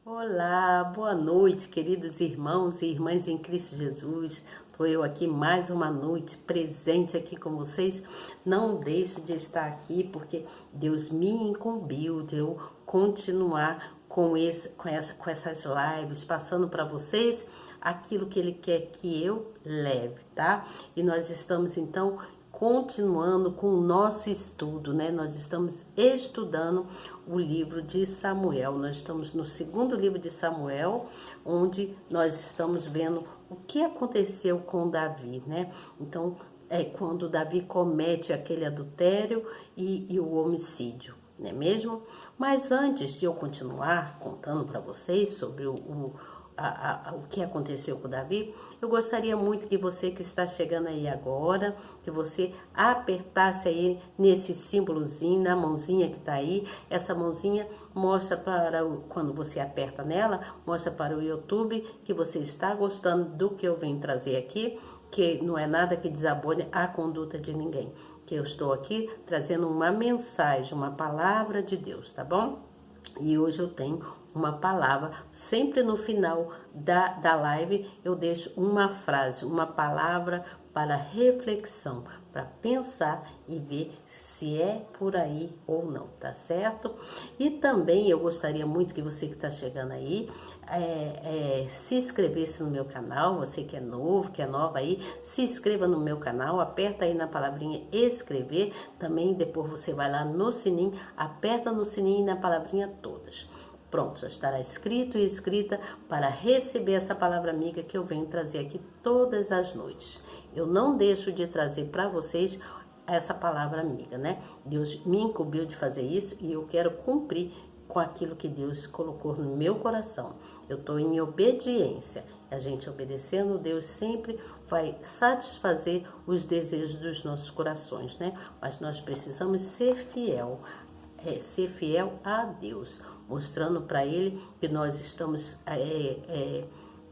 Olá, boa noite, queridos irmãos e irmãs em Cristo Jesus. Estou eu aqui mais uma noite presente aqui com vocês. Não deixe de estar aqui porque Deus me incumbiu de eu continuar com essas lives, passando para vocês aquilo que Ele quer que eu leve, tá? E nós estamos então continuando com o nosso estudo, né? Nós estamos estudando o livro de Samuel. Nós estamos no segundo livro de Samuel, onde nós estamos vendo o que aconteceu com Davi, né? Então, é quando Davi comete aquele adultério e o homicídio, não é mesmo? Mas antes de eu continuar contando para vocês sobre o que aconteceu com o Davi, eu gostaria muito que você que está chegando aí agora, que você apertasse aí nesse símbolozinho, na mãozinha que está aí. Essa mãozinha mostra quando você aperta nela, mostra para o YouTube que você está gostando do que eu venho trazer aqui, que não é nada que desabone a conduta de ninguém. Que eu estou aqui trazendo uma mensagem, uma palavra de Deus, tá bom? E hoje eu tenho uma palavra, sempre no final da live eu deixo uma frase, uma palavra para reflexão, para pensar e ver se é por aí ou não, tá certo? E também eu gostaria muito que você que está chegando aí, se inscrevesse no meu canal, você que é novo, que é nova aí, se inscreva no meu canal, aperta aí na palavrinha inscrever, também depois você vai lá no sininho, aperta no sininho e na palavrinha todas. Pronto, já estará escrito e escrita para receber essa palavra amiga que eu venho trazer aqui todas as noites. Eu não deixo de trazer para vocês essa palavra amiga, né? Deus me incumbiu de fazer isso e eu quero cumprir com aquilo que Deus colocou no meu coração. Eu estou em obediência. A gente obedecendo, Deus sempre vai satisfazer os desejos dos nossos corações, né? Mas nós precisamos ser fiel a Deus, mostrando para Ele que nós estamos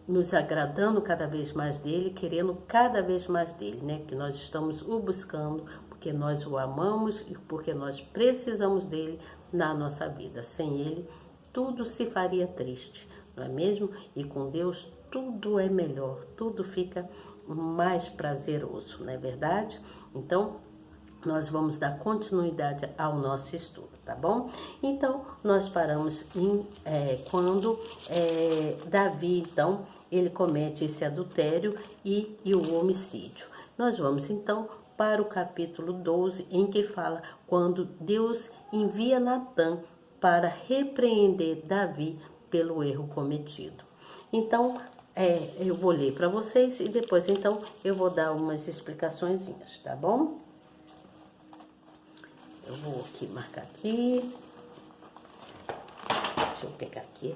nos agradando cada vez mais dele, querendo cada vez mais dele, né? Que nós estamos o buscando porque nós o amamos e porque nós precisamos dele na nossa vida. Sem ele, tudo se faria triste, não é mesmo? E com Deus, tudo é melhor, tudo fica mais prazeroso, não é verdade? Então, nós vamos dar continuidade ao nosso estudo, tá bom? Então, nós paramos quando Davi, então, ele comete esse adultério e o homicídio. Nós vamos, então, para o capítulo 12, em que fala quando Deus envia Natã para repreender Davi pelo erro cometido. Então, eu vou ler para vocês e depois, então, eu vou dar umas explicaçõezinhas, tá bom? Eu vou aqui marcar aqui. Deixa eu pegar aqui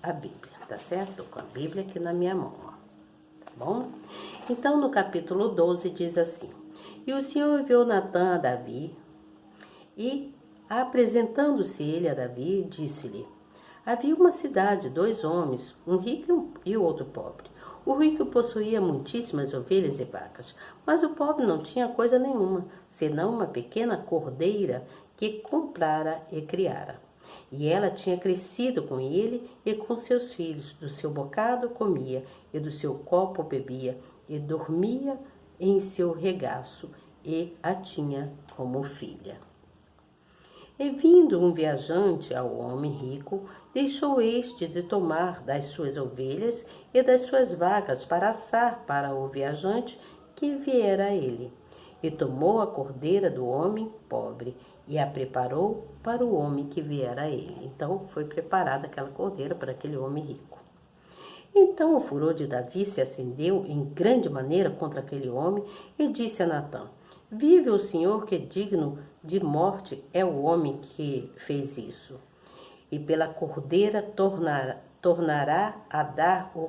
a Bíblia, tá certo? Tô com a Bíblia aqui na minha mão, ó, tá bom? Então, no capítulo 12 diz assim: E o Senhor enviou Natã a Davi, e, apresentando-se ele a Davi, disse-lhe: Havia uma cidade, 2 homens, um rico e o outro pobre. O rico possuía muitíssimas ovelhas e vacas, mas o pobre não tinha coisa nenhuma, senão uma pequena cordeira que comprara e criara. E ela tinha crescido com ele e com seus filhos, do seu bocado comia, e do seu copo bebia, e dormia em seu regaço, e a tinha como filha. E vindo um viajante ao homem rico, deixou este de tomar das suas ovelhas e das suas vacas para assar para o viajante que viera a ele. E tomou a cordeira do homem pobre e a preparou para o homem que viera a ele. Então foi preparada aquela cordeira para aquele homem rico. Então o furor de Davi se acendeu em grande maneira contra aquele homem e disse a Natã: Vive o Senhor que digno de morte é o homem que fez isso. E pela cordeira tornará a dar o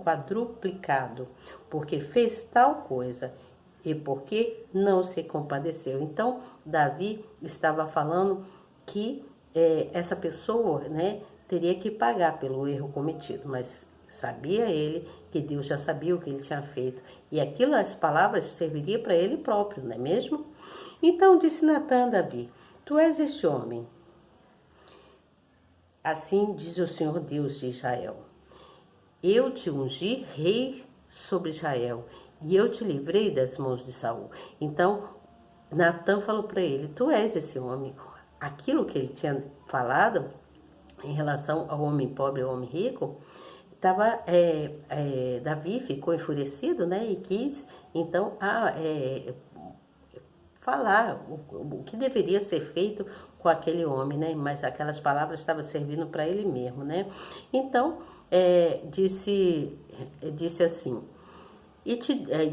quadruplicado, porque fez tal coisa e porque não se compadeceu. Então, Davi estava falando que essa pessoa, né, teria que pagar pelo erro cometido, mas sabia ele que Deus já sabia o que ele tinha feito. E aquilo, as palavras, serviria para ele próprio, não é mesmo? Então disse Natã a Davi: Tu és este homem. Assim diz o Senhor Deus de Israel: eu te ungi rei sobre Israel, e eu te livrei das mãos de Saul. Então, Natã falou para ele: tu és esse homem. Aquilo que ele tinha falado em relação ao homem pobre e ao homem rico, Davi ficou enfurecido, né? E quis, então, falar o que deveria ser feito com aquele homem, né? Mas aquelas palavras estavam servindo para ele mesmo, né? Então, disse assim,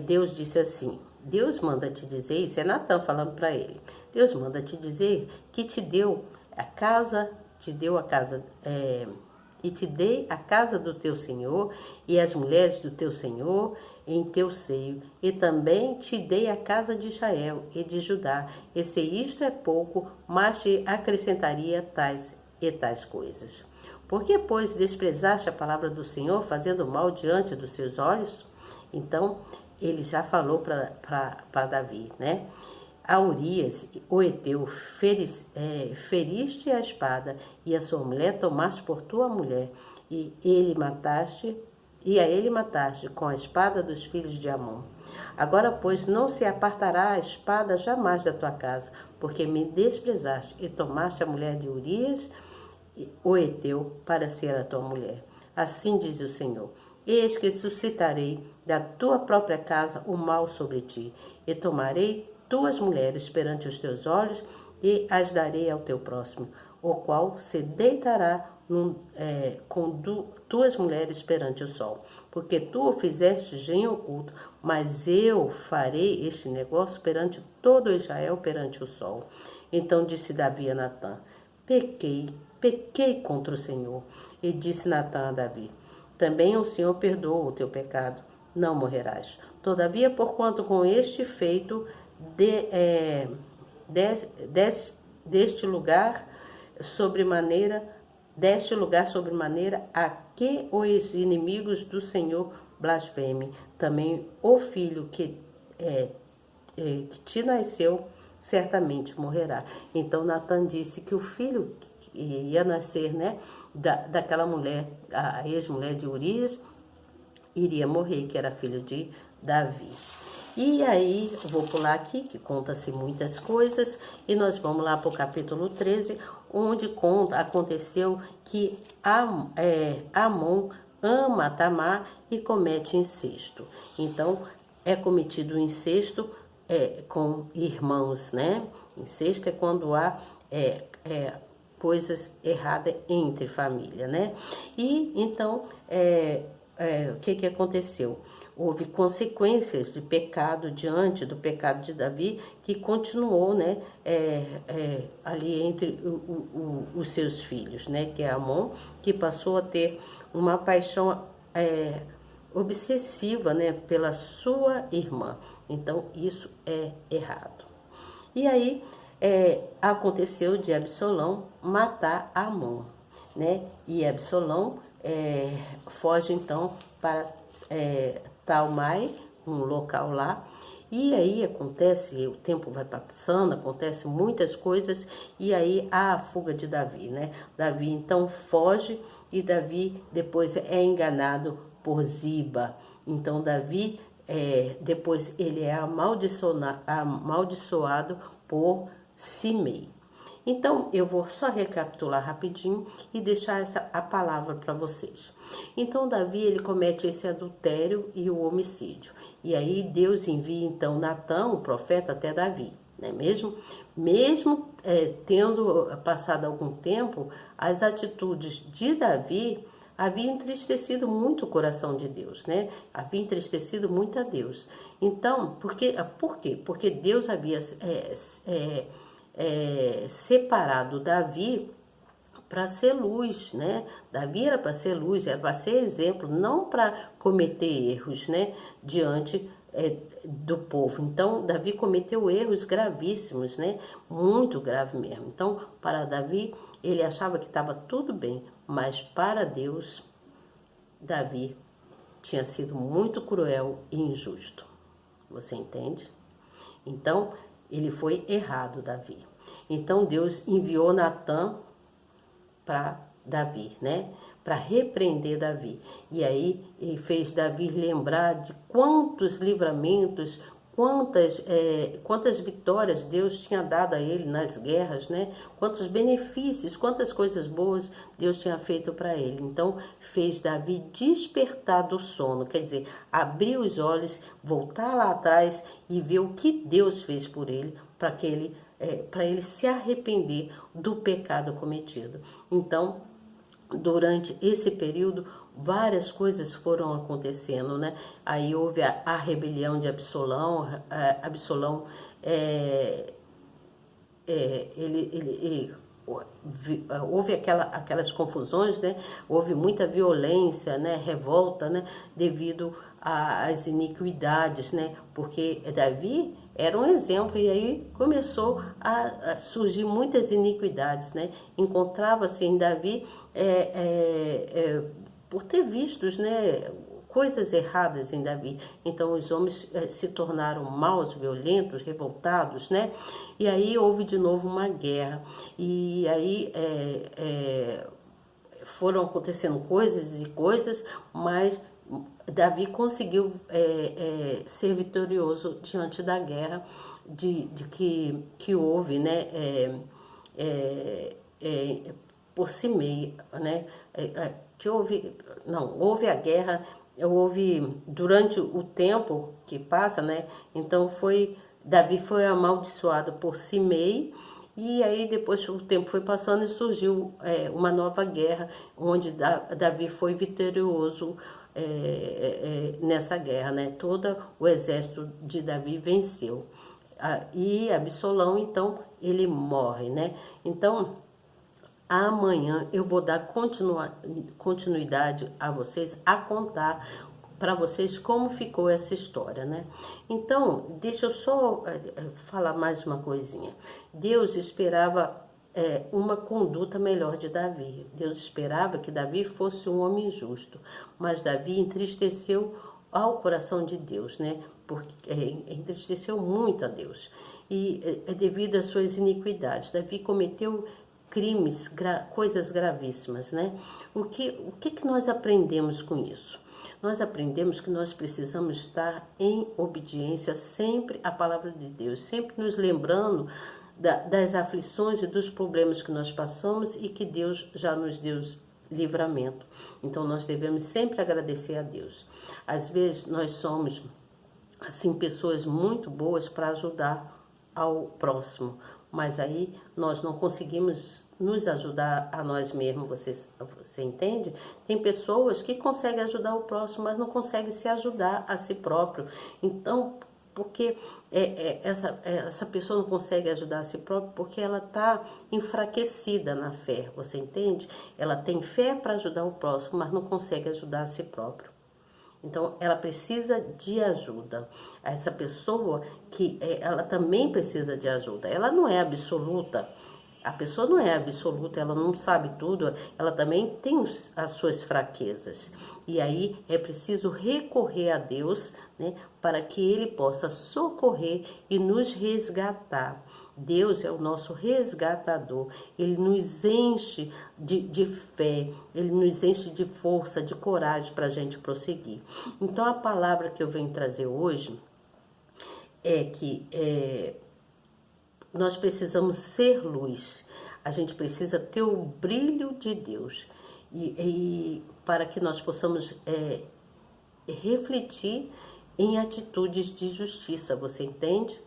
Deus disse assim, Deus manda te dizer, isso é Natã falando para ele, Deus manda te dizer que te deu a casa, e te dei a casa do teu Senhor e as mulheres do teu Senhor em teu seio, e também te dei a casa de Israel e de Judá, e se isto é pouco, mas te acrescentaria tais e tais coisas. Por que, pois, desprezaste a palavra do Senhor, fazendo mal diante dos seus olhos? Então, ele já falou para Davi, né? A Urias, o Eteu, feriste a espada, e a sua mulher tomaste por tua mulher, e a ele mataste com a espada dos filhos de Amon. Agora, pois, não se apartará a espada jamais da tua casa, porque me desprezaste e tomaste a mulher de Urias, o Eteu, para ser a tua mulher. Assim diz o Senhor: eis que suscitarei da tua própria casa o mal sobre ti, e tomarei tuas mulheres perante os teus olhos, e as darei ao teu próximo, o qual se deitará com tuas mulheres perante o sol. Porque tu o fizeste em oculto, mas eu farei este negócio perante todo Israel, perante o sol. Então disse Davi a Natã: pequei contra o Senhor. E disse Natã a Davi: também o Senhor perdoa o teu pecado, não morrerás. Todavia, porquanto com este feito deste lugar sobremaneira a que os inimigos do Senhor blasfemem, também o filho que te nasceu certamente morrerá. Então Natã disse que o filho que ia nascer, né, daquela mulher, a ex-mulher de Urias, iria morrer, que era filho de Davi. E aí, eu vou pular aqui, que conta-se muitas coisas, e nós vamos lá para o capítulo 13, onde aconteceu que Amon ama Tamar e comete incesto. Então, é cometido incesto com irmãos, né? Incesto é quando há coisas erradas entre família, né? E então, o que aconteceu? Houve consequências de pecado diante do pecado de Davi, que continuou, né, ali entre os seus filhos, né, que é Amon, que passou a ter uma paixão obsessiva, né, pela sua irmã. Então, isso é errado. E aí, aconteceu de Absalão matar Amon, né, e Absalão foge, então, para Talmai, um local lá, e aí acontece, o tempo vai passando, acontece muitas coisas, e aí há a fuga de Davi, né? Davi então foge, e Davi depois é enganado por Ziba. Então Davi, depois ele é amaldiçoado por Simei. Então, eu vou só recapitular rapidinho e deixar a palavra para vocês. Então, Davi, ele comete esse adultério e o homicídio. E aí, Deus envia, então, Natã, o profeta, até Davi, né? Mesmo tendo passado algum tempo, as atitudes de Davi havia entristecido muito o coração de Deus, né? Havia entristecido muito a Deus. Então, por quê? Porque Deus havia separado Davi para ser luz, né? Davi era para ser luz, era para ser exemplo, não para cometer erros, né? Diante do povo. Então, Davi cometeu erros gravíssimos, né? Muito grave mesmo. Então, para Davi, ele achava que estava tudo bem, mas para Deus, Davi tinha sido muito cruel e injusto. Você entende? Então, ele foi errado, Davi. Então, Deus enviou Natã para Davi, né? Para repreender Davi. E aí ele fez Davi lembrar de quantos livramentos, quantas vitórias Deus tinha dado a ele nas guerras, né? Quantos benefícios, quantas coisas boas Deus tinha feito para ele. Então fez Davi despertar do sono, quer dizer, abrir os olhos, voltar lá atrás e ver o que Deus fez por ele, para ele se arrepender do pecado cometido. Então, durante esse período, várias coisas foram acontecendo, né? Aí houve a rebelião de Absalão. Absalão, houve aquelas confusões, né? Houve muita violência, né? Revolta, né? Devido às iniquidades, né? Porque Davi era um exemplo e aí começou a surgir muitas iniquidades, né? Encontrava-se em Davi por ter vistos, né, coisas erradas em Davi. Então os homens se tornaram maus, violentos, revoltados, né? E aí houve de novo uma guerra. E aí foram acontecendo coisas e coisas, mas Davi conseguiu ser vitorioso diante da guerra que houve, né? Por Simei, né? Houve a guerra, houve durante o tempo que passa, né? Então Davi foi amaldiçoado por Simei, e aí depois o tempo foi passando e surgiu uma nova guerra, onde Davi foi vitorioso nessa guerra, né? Todo o exército de Davi venceu. E Absalão, então, ele morre, né? Então, amanhã eu vou dar continuidade a vocês, a contar para vocês como ficou essa história, né? Então, deixa eu só falar mais uma coisinha. Deus esperava uma conduta melhor de Davi. Deus esperava que Davi fosse um homem justo, mas Davi entristeceu ao coração de Deus, né? Porque entristeceu muito a Deus. E devido às suas iniquidades, Davi cometeu crimes, coisas gravíssimas, né? O que nós aprendemos com isso? Nós aprendemos que nós precisamos estar em obediência sempre à palavra de Deus, sempre nos lembrando das aflições e dos problemas que nós passamos e que Deus já nos deu livramento. Então nós devemos sempre agradecer a Deus. Às vezes nós somos assim pessoas muito boas para ajudar ao próximo, mas aí nós não conseguimos nos ajudar a nós mesmos, você entende? Tem pessoas que conseguem ajudar o próximo, mas não conseguem se ajudar a si próprio. Então, porque essa pessoa não consegue ajudar a si própria porque ela está enfraquecida na fé, você entende? Ela tem fé para ajudar o próximo, mas não consegue ajudar a si próprio. Então, ela precisa de ajuda. Essa pessoa ela também precisa de ajuda. Ela não é absoluta. A pessoa não é absoluta, ela não sabe tudo. Ela também tem as suas fraquezas. E aí é preciso recorrer a Deus, né, para que Ele possa socorrer e nos resgatar. Deus é o nosso resgatador, Ele nos enche de fé, Ele nos enche de força, de coragem para a gente prosseguir. Então a palavra que eu venho trazer hoje é que nós precisamos ser luz, a gente precisa ter o brilho de Deus e para que nós possamos refletir em atitudes de justiça, você entende?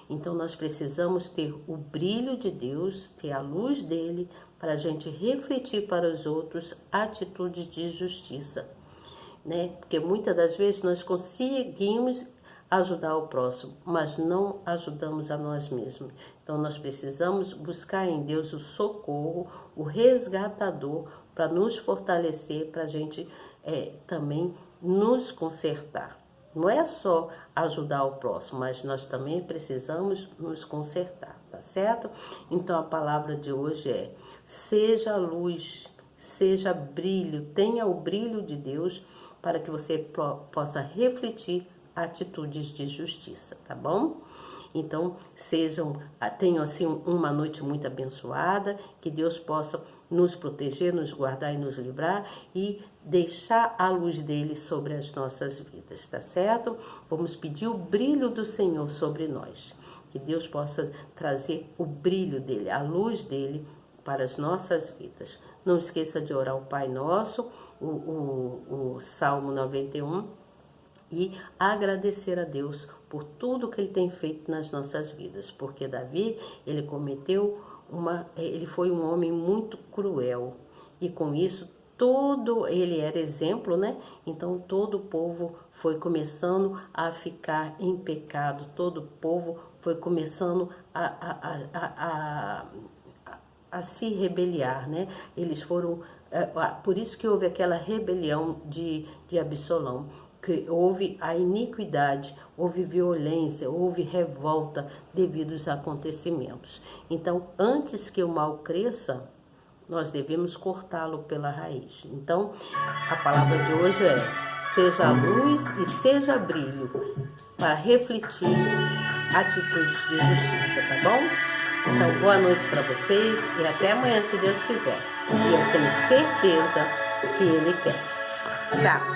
Então nós precisamos ter o brilho de Deus, ter a luz dele, para a gente refletir para os outros atitudes de justiça, né? Porque muitas das vezes nós conseguimos ajudar o próximo, mas não ajudamos a nós mesmos. Então nós precisamos buscar em Deus o socorro, o resgatador, para nos fortalecer, para a gente também nos consertar. Não é só ajudar o próximo, mas nós também precisamos nos consertar, tá certo? Então a palavra de hoje é: seja luz, seja brilho, tenha o brilho de Deus para que você possa refletir atitudes de justiça, tá bom? Então tenham assim uma noite muito abençoada, que Deus possa nos proteger, nos guardar e nos livrar e deixar a luz dele sobre as nossas vidas, tá certo? Vamos pedir o brilho do Senhor sobre nós, que Deus possa trazer o brilho dele, a luz dele para as nossas vidas. Não esqueça de orar o Pai Nosso, o Salmo 91, e agradecer a Deus por tudo que ele tem feito nas nossas vidas, porque Davi, ele foi um homem muito cruel, e com isso ele era exemplo, né? Então todo o povo foi começando a ficar em pecado, todo o povo foi começando a se rebeliar, né? Eles foram, por isso que houve aquela rebelião de Absalão, que houve a iniquidade, houve violência, houve revolta devido aos acontecimentos. Então, antes que o mal cresça, nós devemos cortá-lo pela raiz. Então, a palavra de hoje é: seja luz e seja brilho, para refletir atitudes de justiça, tá bom? Então, boa noite para vocês e até amanhã, se Deus quiser. E eu tenho certeza que Ele quer. Tchau!